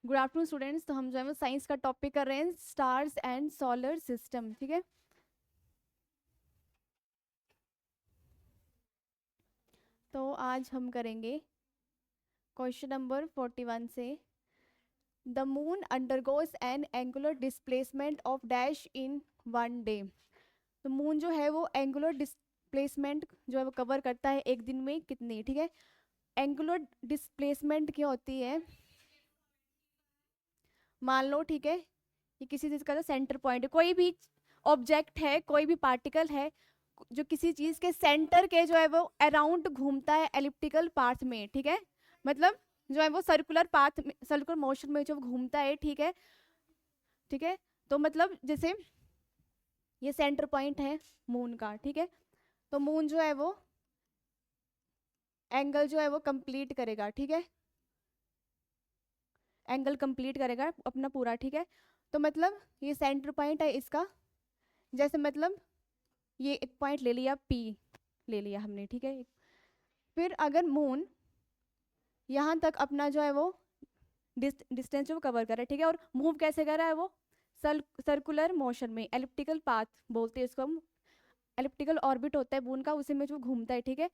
Good afternoon students. तो हम जो है वो साइंस का टॉपिक कर रहे हैं, स्टार्स एंड सोलर सिस्टम। ठीक है, तो आज हम करेंगे क्वेश्चन नंबर 41 से। The moon undergoes N angular displacement of dash in 1 day. तो मून जो है वो एंगुलर डिस्प्लेसमेंट जो है वो कवर करता है एक दिन में कितनी। ठीक है, एंगुलर डिस्प्लेसमेंट क्या होती है, मान लो ठीक है ये किसी चीज का जो सेंटर पॉइंट है, कोई भी ऑब्जेक्ट है, कोई भी पार्टिकल है जो किसी चीज के सेंटर के जो है वो अराउंड घूमता है एलिप्टिकल पाथ में। ठीक है, मतलब जो है वो सर्कुलर पाथ में, सर्कुलर मोशन में जो घूमता है। ठीक है, ठीक है, तो मतलब जैसे ये सेंटर पॉइंट है मून का। ठीक है, तो मून जो है वो एंगल जो है वो कंप्लीट करेगा। ठीक है, एंगल कंप्लीट करेगा अपना पूरा। ठीक है, तो मतलब ये सेंटर पॉइंट है इसका, जैसे मतलब ये एक पॉइंट ले लिया पी, ले लिया हमने। ठीक है, फिर अगर मून यहाँ तक अपना जो है वो डिस्टेंस जो कवर कर रहा है। ठीक है, और मूव कैसे कर रहा है वो सर्कुलर मोशन में, एलिप्टिकल पाथ बोलते हैं इसको हम। एलिप्टिकल ऑर्बिट होता है मून का, उसी में जो घूमता है। ठीक है,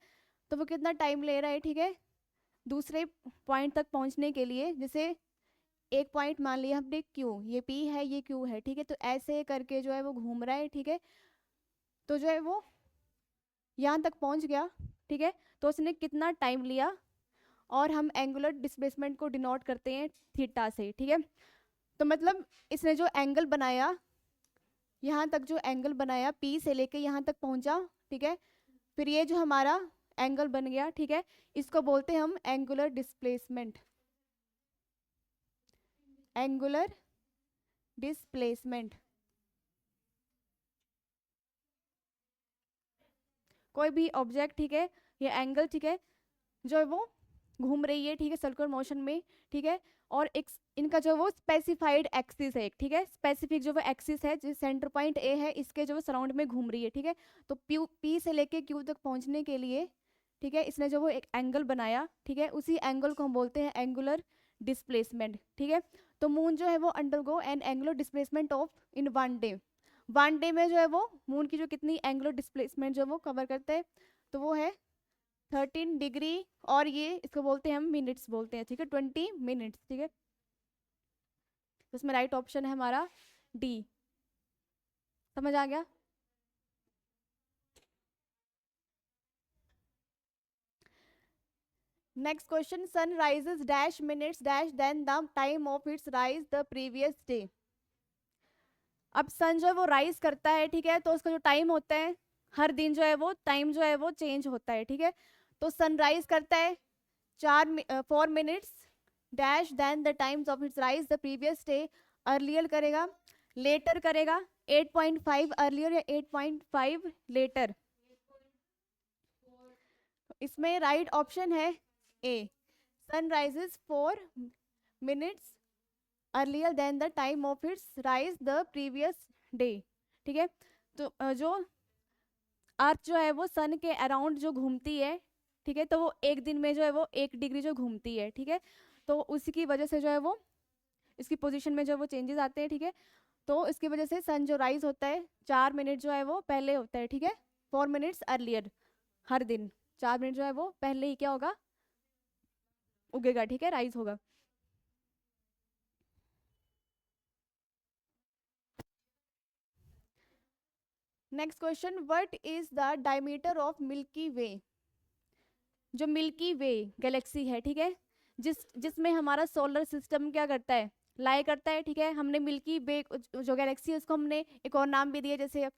तो वो कितना टाइम ले रहा है, ठीक है, दूसरे पॉइंट तक पहुंचने के लिए। जैसे एक पॉइंट मान लिया हमने क्यू, ये पी है ये क्यू है। ठीक है, तो ऐसे करके जो है वो घूम रहा है। ठीक है, तो जो है वो यहाँ तक पहुंच गया। ठीक है, तो उसने कितना टाइम लिया, और हम एंगुलर डिस्प्लेसमेंट को डिनोट करते हैं थीटा से। ठीक है, तो मतलब इसने जो एंगल बनाया, यहाँ तक जो एंगल बनाया पी से लेके यहाँ तक पहुंचा। ठीक है, फिर ये जो हमारा एंगल बन गया। ठीक है, इसको बोलते हैं हम एंगुलर डिस्प्लेसमेंट, एंगुलर डिस्प्लेसमेंट। कोई भी ऑब्जेक्ट, ठीक है, ये एंगल, ठीक है, जो है वो घूम रही है। ठीक है, सर्कुलर मोशन में। ठीक है, और एक इनका जो वो स्पेसिफाइड एक्सिस है। ठीक है, स्पेसिफिक जो वो एक्सिस है, जो सेंटर पॉइंट ए है, इसके जो वो सराउंड में घूम रही है। ठीक है, तो पी से लेके क्यू तक पहुंचने के लिए, ठीक है, इसने जो वो एक एंगल बनाया। ठीक है, उसी एंगल को हम बोलते हैं एंगुलर डिस्प्लेसमेंट। ठीक है, तो मून जो है वो undergo N angular displacement of in 1 day. 1 day में जो है वो मून की जो कितनी एंगुलर डिस्प्लेसमेंट जो वो कवर करते हैं, तो वो है 13 डिग्री। और ये इसको बोलते हैं हम मिनट्स बोलते हैं। ठीक है, 20 मिनट्स। ठीक है, तो इसमें राइट ऑप्शन है हमारा डी। समझ आ गया। Next question, sun rises dash minutes dash then the time of its rise the previous day. अब सन जो है वो राइज करता है। ठीक है, तो उसका जो टाइम होता है, हर दिन जो है वो टाइम जो है वो चेंज होता है। ठीक है, तो सनराइज करता है 4 minutes dash then the times of its rise the previous day. Earlier करेगा, लेटर करेगा, 8.5 अर्लियर या 8.5 लेटर। इसमें राइट ऑप्शन है A, sunrises 4 minutes earlier than the time of its rise the previous day. ठीक है, तो जो अर्थ जो है वो सन के अराउंड जो घूमती है। ठीक है, तो वो एक दिन में जो है वो 1 डिग्री जो घूमती है। ठीक है, तो उसी की वजह से जो है वो इसकी पोजीशन में जो वो चेंजेस आते हैं। ठीक है, तो इसकी वजह से सन जो राइज होता है 4 मिनट जो है वो पहले होता है। ठीक है, 4 मिनट्स अर्लियर, हर दिन 4 मिनट जो है वो पहले ही क्या होगा, उगेगा। ठीक है, राइज होगा। Next question, what is the diameter of Milky Way. जो मिल्की वे गैलेक्सी है, ठीक है, जिसमें हमारा सोलर सिस्टम क्या करता है, लाई करता है। ठीक है, हमने मिल्की वे जो गैलेक्सी है उसको हमने एक और नाम भी दिया, जैसे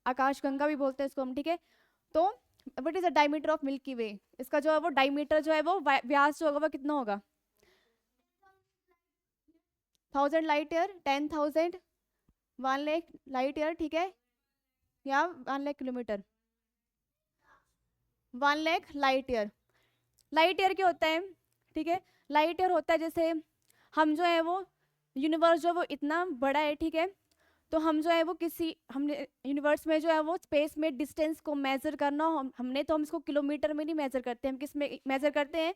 आकाश गंगा भी बोलते हैं इसको हम। ठीक है, तो what is the diameter of Milky Way, इसका जो है वो डायमीटर जो है वो व्यास जो होगा वो कितना होगा, 1000 light year, 10,000, 1 lakh light year. ठीक है, या 1 lakh kilometre, 1 lakh light year. Light year क्या होता है, ठीक है, लाइट ईयर होता है जैसे हम जो है वो यूनिवर्स जो वो इतना बड़ा है। ठीक है, तो हम जो है वो किसी हमने यूनिवर्स में जो है वो स्पेस में डिस्टेंस को मेजर करना हमने तो हम इसको किलोमीटर में नहीं मेजर करते, हम किस में मेजर करते हैं,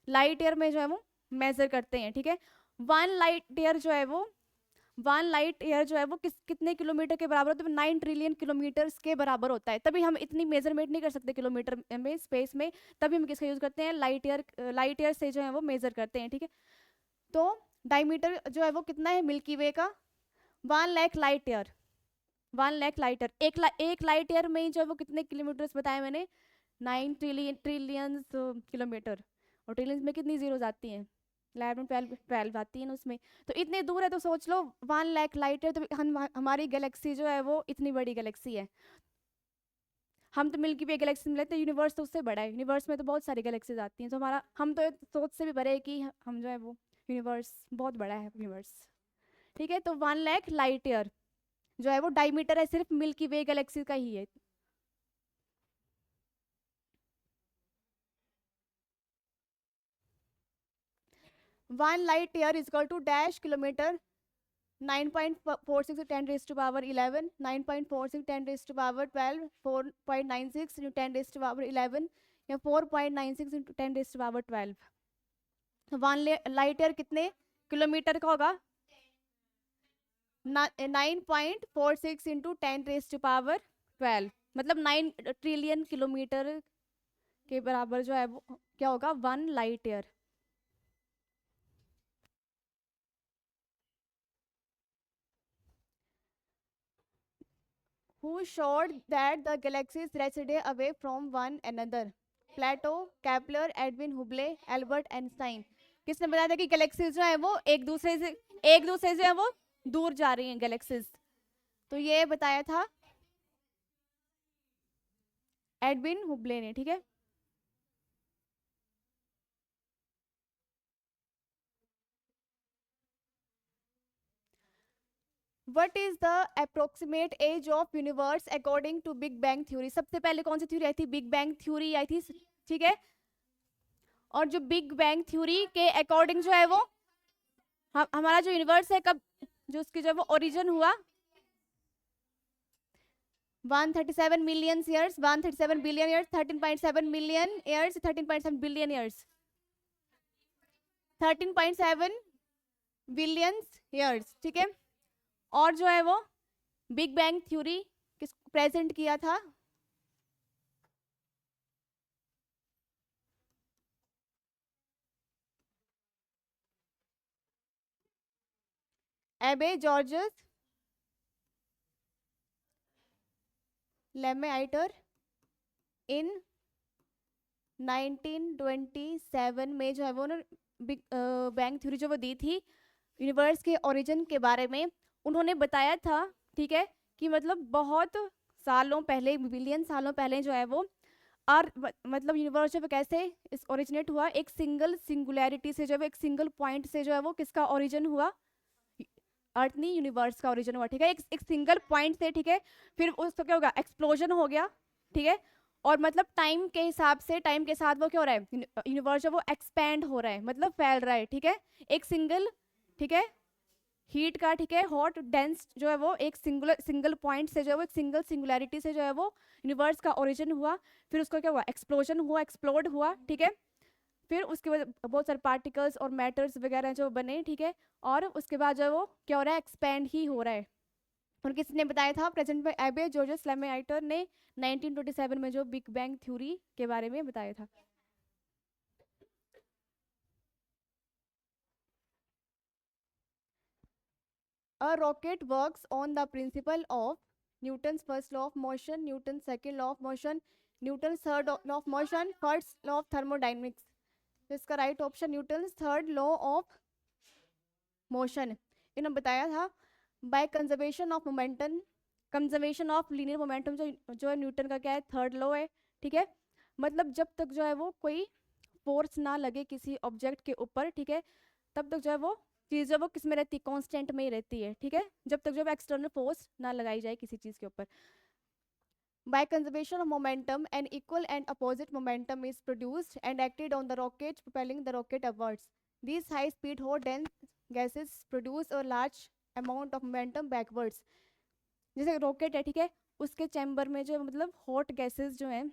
लाइट ईयर में जो है वो मेजर करते हैं। ठीक है, वन लाइट ईयर जो है वो 1 लाइट ईयर जो है वो कितने किलोमीटर के बराबर होता है? 9 ट्रिलियन किलोमीटर के बराबर होता है। तभी हम इतनी मेजरमेंट नहीं कर सकते किलोमीटर में, स्पेस में, तभी हम किसका यूज करते हैं? लाइट ईयर से जो है वो मेजर करते हैं, ठीक है। तो डायमीटर जो है वो कितना है मिल्की वे का? 1 lakh light year. 1 lakh light year, एक लाइट ईयर में ही जो है वो कितने किलोमीटर बताया मैंने? 9 ट्रिलियन किलोमीटर। और ट्रिलियंस में कितनी जीरोज आती हैं? 11 12 आती है ना उसमें। तो इतने दूर है, तो सोच लो 1 लाख लाइट है, तो हमारी गैलेक्सी जो है वो इतनी बड़ी गैलेक्सी है। हम तो मिल्की वे गैलेक्सी में लेते हैं, यूनिवर्स तो उससे बड़ा है। यूनिवर्स में तो बहुत सारी गैलेक्सीज आती हैं, तो हमारा हम तो सोच से भी बड़े है कि हम जो है वो यूनिवर्स बहुत बड़ा है यूनिवर्स, ठीक है। तो 1 लाख लाइट ईयर जो है वो डायमीटर है, सिर्फ मिल्की वे गैलेक्सी का ही है। One light year is equal to dash kilometre, 9.46 10 raise to power 11, 9.46 10 raise to power 12, 4.96 into 10 raise to power 11, या 4.96 into 10 raise to power 12। One light year कितने किलोमीटर का होगा? 9.46 इंटू 10 रेज टू पावर 12, मतलब 9 trillion kilometre के बराबर जो है वो क्या होगा? 1 light year. Who showed that the galaxies recede away from one another? Plato, Kepler, Edwin Hubble, Albert Einstein। किसने बताया था कि गैलेक्सीज जो है वो एक दूसरे से है वो दूर जा रही हैं गैलेक्सीज? तो ये बताया था एडविन हुबले ने, ठीक है। What is the approximate age of universe according to big bang theory? सबसे पहले कौन सी थ्योरी आई थी? बिग बैंग थ्योरी आई थी, ठीक है। और जो बिग बैंग थ्योरी के अकॉर्डिंग जो है वो हमारा जो यूनिवर्स है कब, जो उसकी जो वो ओरिजिन हुआ? 137 million years, 137 billion years, 13.7 million years, 13.7 billion years, 13.7 billion years, ठीक है। और जो है वो बिग बैंग थ्योरी किस प्रेजेंट किया था? एबे जॉर्जस लेमेआइटर इन 1927 में जो है वो ना बिग बैंग थ्योरी जो वो दी थी यूनिवर्स के ओरिजिन के बारे में। उन्होंने बताया था, ठीक है, कि मतलब बहुत सालों पहले, बिलियन सालों पहले जो है वो मतलब यूनिवर्स जो कैसे इस ओरिजिनेट हुआ? एक सिंगुलैरिटी से, जो है एक सिंगल पॉइंट से जो है वो किसका ओरिजिन हुआ? अर्थ नहीं, यूनिवर्स का ओरिजिन हुआ, ठीक है, एक सिंगल पॉइंट से, ठीक है। फिर उसका क्या होगा? एक्सप्लोजन हो गया, ठीक है। और मतलब टाइम के हिसाब से, टाइम के साथ वो क्या हो रहा है? यूनिवर्स जो वो एक्सपैंड हो रहा है, मतलब फैल रहा है, ठीक है। एक सिंगल, ठीक है, हीट का, ठीक है, हॉट डेंस जो है वो एक सिंगल पॉइंट से जो है वो एक सिंगुलैरिटी से जो है वो यूनिवर्स का ओरिजिन हुआ। फिर उसका क्या हुआ? एक्सप्लोजन हुआ, एक्सप्लोड हुआ, ठीक है। फिर उसके बाद बहुत सारे पार्टिकल्स और मैटर्स वगैरह जो बने, ठीक है। और उसके बाद जो है वो क्या हो रहा है? एक्सपैंड ही हो रहा है। और किसने बताया था? प्रेजेंट में एबे जॉर्जस लेमेआइटर ने 1927 में जो बिग बैंग थ्योरी के बारे में बताया था। A rocket works on the principle of Newton's first law of motion, Newton's second law of motion, Newton's third law of motion, first law of thermodynamics। तो इसका right option Newton's third law of motion. इन्होंने बताया था by conservation of momentum, conservation of linear momentum जो है Newton का क्या है? थर्ड लॉ है, ठीक है। मतलब जब तक जो है वो कोई फोर्स ना लगे किसी ऑब्जेक्ट के ऊपर, ठीक है, तब तक जो है वो चीज़ जो वो किस में रहती है? कांस्टेंट में ही रहती है, ठीक है, जब तक जो है एक्सटर्नल फोर्स ना लगाई जाए किसी चीज़ के ऊपर। By conservation of momentum, an equal and opposite momentum is produced and acted on the rocket, propelling the rocket upwards. These high-speed hot dense gases produce a large amount of momentum backwards। जैसे rocket है, ठीक है, उसके chamber में जो मतलब hot gases जो हैं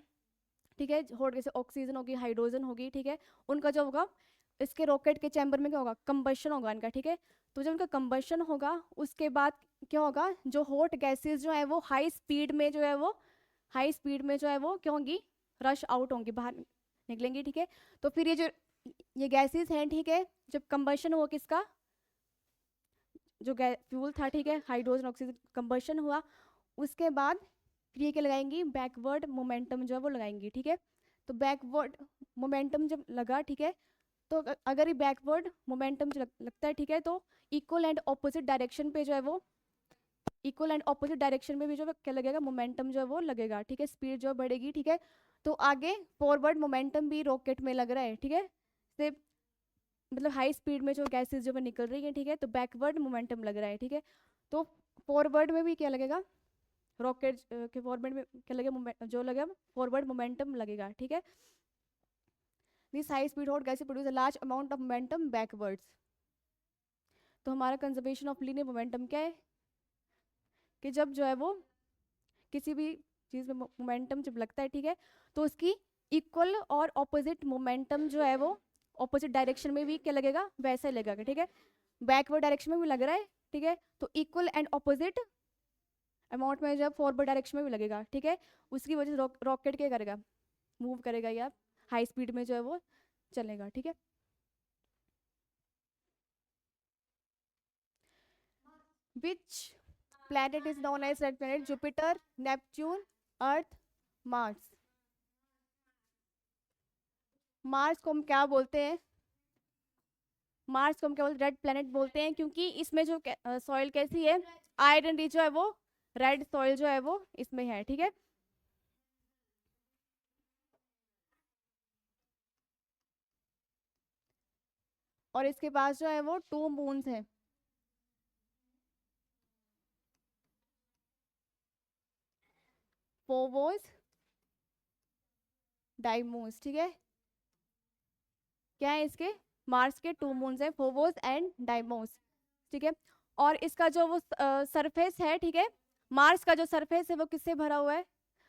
ठीक है, हॉट जैसे ऑक्सीजन होगी, हाइड्रोजन होगी, ठीक है, उनका जो होगा इसके रॉकेट के चैम्बर में क्या होगा, कंबशन होगा इनका, ठीक है। तो जब इनका कंबशन होगा उसके बाद क्या होगा, जो हॉट गैसेस जो है वो हाई स्पीड में जो है वो हाई स्पीड में जो है वो क्या होंगी, रश आउट होंगी, बाहर निकलेंगी, ठीक है। तो फिर ये गैसेस हैं, ठीक है, जब कंबशन हुआ किसका, जो फ्यूल था, ठीक है, हाइड्रोजन ऑक्सीजन, कंबशन हुआ उसके बाद फिर ये क्या लगाएंगी, बैकवर्ड मोमेंटम जो है वो लगाएंगी, ठीक है। तो बैकवर्ड मोमेंटम जब लगा, ठीक है, तो अगर ये बैकवर्ड मोमेंटम जो लगता है, ठीक है, तो इक्वल एंड ऑपोजिट डायरेक्शन पे जो है वो इक्वल एंड ऑपोजिट डायरेक्शन में भी जो है क्या लगेगा, मोमेंटम जो है वो लगेगा, ठीक है, स्पीड जो बढ़ेगी, ठीक है। तो आगे फॉरवर्ड मोमेंटम भी रॉकेट में लग रहा है, ठीक है, से मतलब हाई स्पीड में जो गैसेस जो है निकल रही है, ठीक है, तो बैकवर्ड मोमेंटम लग रहा है, ठीक है। तो फॉरवर्ड में भी क्या लगेगा, रॉकेट के फॉरवर्ड में क्या लगेगा, जो लगेगा फॉरवर्ड मोमेंटम लगेगा, ठीक है। This high speed hot gases produce a large amount of momentum backwards. तो हमारा कंजर्वेशन ऑफ लीनियर मोमेंटम क्या है, कि जब जो है वो किसी भी चीज़ में मोमेंटम जब लगता है, ठीक है, तो उसकी इक्वल और ऑपोजिट मोमेंटम जो है वो ऑपोजिट डायरेक्शन में भी क्या लगेगा, वैसा ही लगेगा, ठीक है। बैकवर्ड डायरेक्शन में भी लग रहा है, ठीक है, तो इक्वल एंड ऑपोजिट अमाउंट में जब फॉरवर्ड डायरेक्शन में भी लगेगा, ठीक है। उसकी वजह से रॉकेट क्या करेगा, मूव करेगा या हाई स्पीड में जो है वो चलेगा, ठीक है। विच planet is known as red planet? Jupiter, Neptune, Earth, Mars. Mars को हम क्या बोलते हैं, मार्स को हम क्या बोलते हैं, रेड प्लेनेट बोलते हैं, क्योंकि इसमें जो सॉइल कैसी है, आयरन रिच जो है वो रेड सॉइल जो है वो इसमें है, ठीक है। और इसके पास जो है वो 2 मून्स हैं, फोबोस, डाइमोस, ठीक है। क्या है इसके, मार्स के 2 मून्स हैं, फोबोस एंड डाइमोस, ठीक है। और इसका जो वो सरफेस है, ठीक है, मार्स का जो सरफेस है वो किससे भरा हुआ है,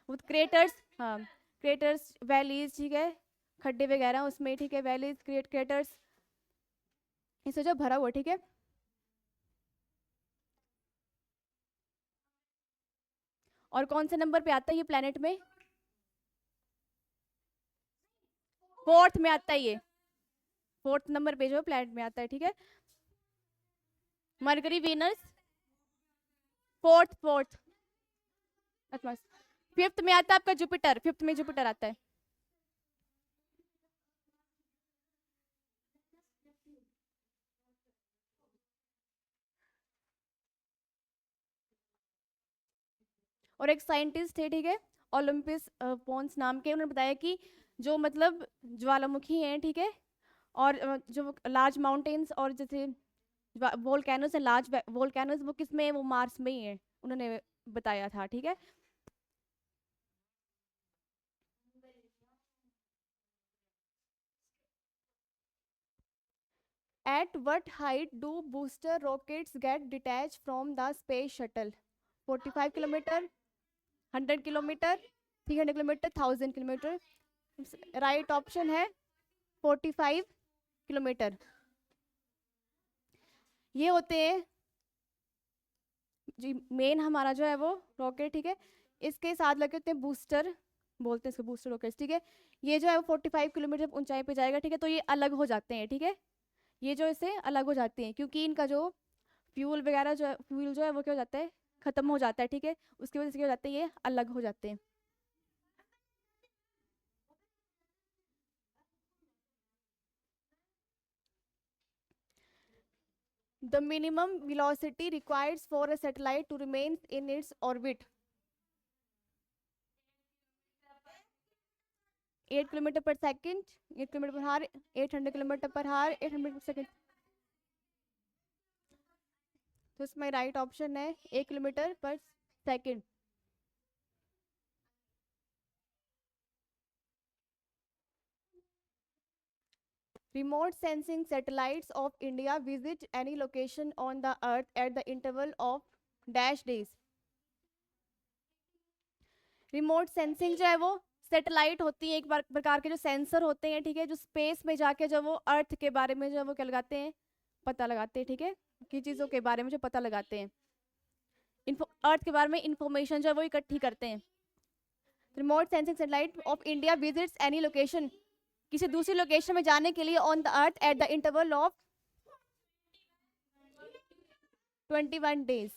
वो क्रेटर्स, हाँ, क्रेटर्स, वैलीज, ठीक है, खड्डे वगैरह उसमें, ठीक है, वैलीज, क्रेटर्स, इससे जो भरा हुआ, ठीक है। और कौन से नंबर पे आता है ये प्लेनेट में, 4th में आता है ये, 4th नंबर पे जो प्लेनेट में आता है, ठीक है। मरकरी, वीनस, 4th, अच्छा, 5th में आता है आपका जुपिटर, 5th में जुपिटर आता है। और एक साइंटिस्ट थे, ठीक है, ओलंपस पोन्स नाम के, उन्होंने बताया कि जो मतलब ज्वालामुखी हैं, ठीक है, और जो लार्ज माउंटेन्स और जैसे वोल्केनोस है, लार्ज वोल्केनोस, वो किस में है, वो मार्स में ही है, उन्होंने बताया था, ठीक है। At what height do booster rockets get detached from the space shuttle? 45 kilometre, 100 kilometre, 300 kilometre, 1000 kilometre. Right option है 45 किलोमीटर। ये होते हैं जी मेन हमारा जो है वो रॉकेट, ठीक है, इसके साथ लगे होते हैं बूस्टर, बोलते हैं इसको बूस्टर रॉकेट, ठीक है। ये जो है वो 45 किलोमीटर ऊंचाई पे जाएगा, ठीक है, तो ये अलग हो जाते हैं, ठीक है, ये जो इससे अलग हो जाते हैं, क्योंकि इनका जो फ्यूल वगैरह जो है, फ्यूल जो है वो क्या हो जाता है, खत्म हो जाता है, ठीक है, उसकी वजह से क्या हो जाता है, ये अलग हो जाते हैं। The minimum velocity required for a satellite to remain in its orbit, 8 kilometre पर सेकंड, 8 किलोमीटर पर हार, 800 किलोमीटर पर हार, 800 पर सेकंड। तो इसमें राइट ऑप्शन है 1 किलोमीटर पर second. Remote sensing satellites of India visit any location on the earth at the interval of dash days. Remote sensing जो है वो सैटेलाइट होती है एक प्रकार के जो सेंसर होते हैं, ठीक है, जो स्पेस में जाके जो वो अर्थ के बारे में जो वो क्या लगाते हैं, पता लगाते हैं, ठीक है, की चीज़ों के बारे में जो पता लगाते हैं, अर्थ के बारे में इंफॉर्मेशन जो है वो इकट्ठी करते हैं। Remote sensing satellite of India visits any location, किसी दूसरी लोकेशन में जाने के लिए on the earth at the interval of 21 days.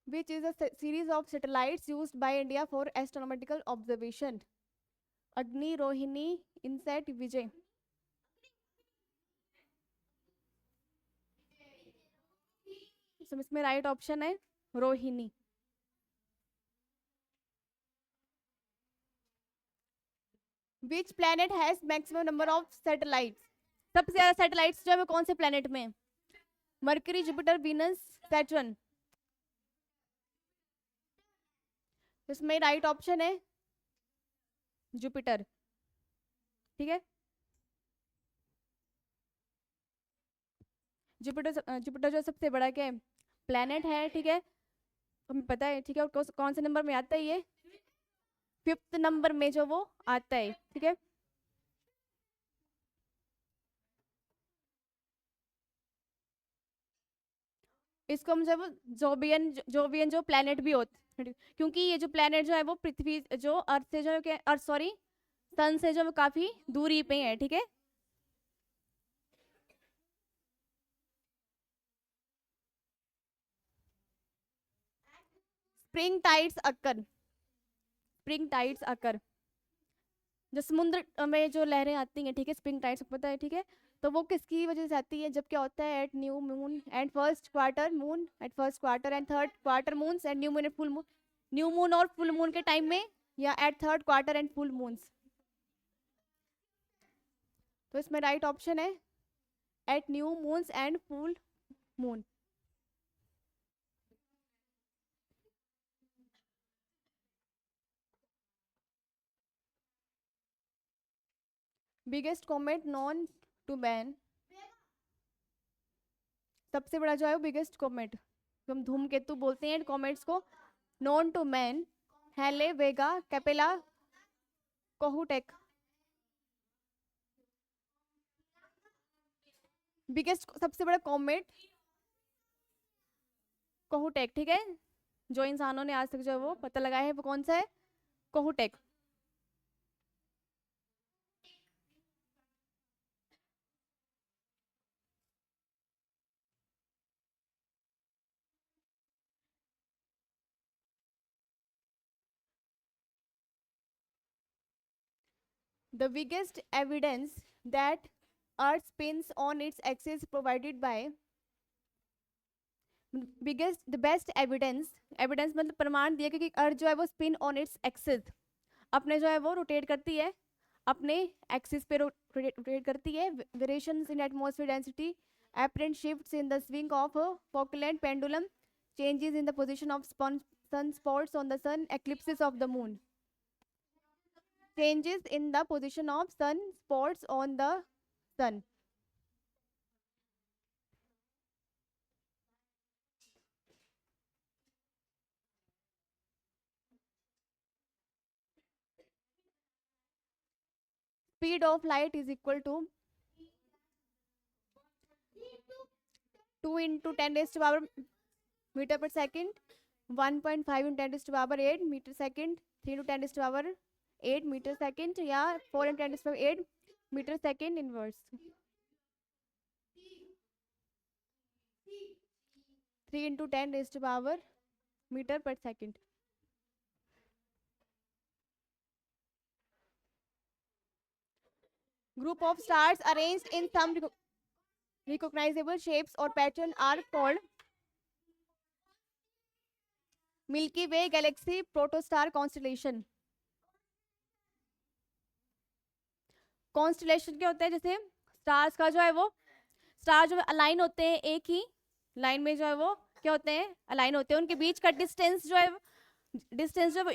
Which is a series of satellites used by India for astronomical observation? Agni, Rohini, Inset, Vijay. So इसमें right option है Rohini. Which planet has maximum number of satellites? सबसे ज्यादा satellites जो है वो कौन से planet में? Mercury, Jupiter, Venus, Saturn. इसमें राइट ऑप्शन है जुपिटर, ठीक है। जुपिटर जो सबसे बड़ा क्या है, प्लेनेट है, ठीक है, हमें पता है, ठीक है। और कौन से नंबर में आता है ये? 5th नंबर में जो वो आता है, ठीक है। इसको हम जब जोबियन जोबियन जो प्लेनेट भी होते, क्योंकि ये जो प्लेनेट जो है वो पृथ्वी जो अर्थ से जो है अर्थ सॉरी सन से जो वो काफी दूरी पे है, ठीक है। स्प्रिंग टाइड्स अकर, स्प्रिंग टाइड्स अकर, जो समुद्र में जो लहरें आती हैं, ठीक है, स्प्रिंग टाइड्स पता है, ठीक है। तो वो किसकी वजह से आती है? जब क्या होता है at new moon and first quarter moon, at first quarter and third quarter moon and new moon and full moon, new moon और फुल मून के टाइम में, या at third quarter and full moons. तो इसमें right option है at new moons and full moon. Biggest comet known to man, सबसे बड़ा जो है वो बिगेस्ट कॉमेट, जो हम धूमकेतु बोलते हैं कॉमेट्स को, नॉन टू मैन, हेले, वेगा, कैपेला, कोहुटेक। बिगेस्ट सबसे बड़ा कॉमेट कोहुटेक, ठीक है, जो इंसानों ने आज तक जो है वो पता लगाया है वो कौन सा है? कोहुटेक। The biggest evidence that Earth spins on its axis provided by biggest the best evidence, evidence मतलब प्रमाण दिया कि अर्थ जो है वो स्पिन ऑन इट्स एक्सिस, अपने जो है वो रोटेट करती है, अपने एक्सिस पे रोटेट करती है। Variations in atmosphere density, apparent shifts in the swing of a Falkland pendulum, changes in the position of sunspots on the sun, eclipses of the moon, changes in the position of sunspots on the sun. Speed of light is equal to 2 into 10 raised to power meter per second, 1.5 into 10 raised to power 8 meter second, 3 into 10 raised to power 8 meter second, या 4 into 10 raised to power 8 meter second inverse, 3 into 10 raised to power meter per second. Group of stars arranged in some recognizable shapes or pattern are called milky way, Galaxy, protostar, constellation. Constellation क्या होता है? जैसे stars का जो है वो, star जो align होते हैं एक ही लाइन में, जो है वो क्या होते हैं? अलाइन होते हैं। उनके बीच का डिस्टेंस जो है, डिस्टेंस जो है वो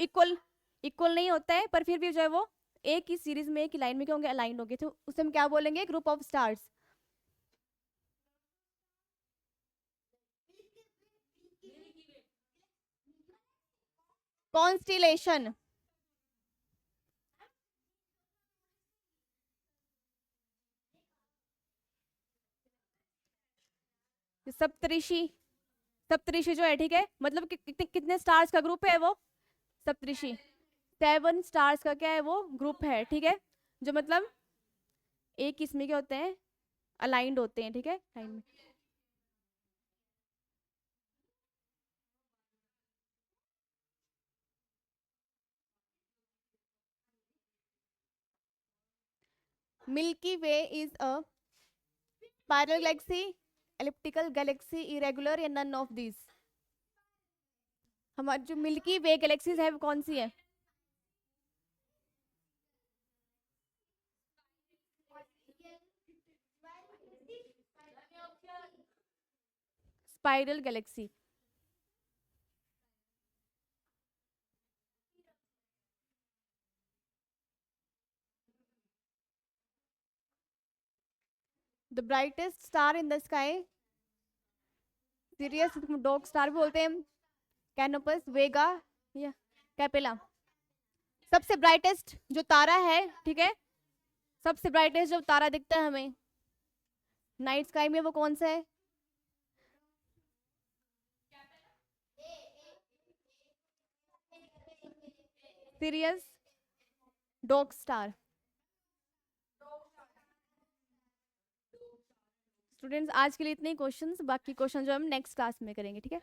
इक्वल नहीं होता है, पर फिर भी जो है वो एक ही सीरीज में एक ही लाइन में क्या होंगे? अलाइन होंगे। तो उसे हम क्या बोलेंगे? Group of stars. कॉन्स्टिलेशन, सप्तऋषि, सप्तऋषि जो है, ठीक है, मतलब कितने स्टार्स का ग्रुप है वो, सप्तऋषि 7 स्टार्स का क्या है वो ग्रुप है, ठीक है, जो मतलब एक किस्म के होते हैं, अलाइंड होते हैं, ठीक है, लाइन में। Milky way is a spiral Galaxy, elliptical Galaxy, irregular, या नन ऑफ दिस। हमारी जो मिल्की वे गैलेक्सीज है वो कौन सी है? Spiral Galaxy. The brightest star in the sky, serious dog star भी बोलते हैं, कैनोपस, वेगा, या कैपेला। सबसे ब्राइटेस्ट जो तारा है, ठीक है, सबसे ब्राइटेस्ट जो तारा दिखता है हमें नाइट स्काई में, वो कौन सा है? Serious dog star. स्टूडेंट्स आज के लिए इतने क्वेश्चंस, बाकी क्वेश्चन जो हम नेक्स्ट क्लास में करेंगे, ठीक है।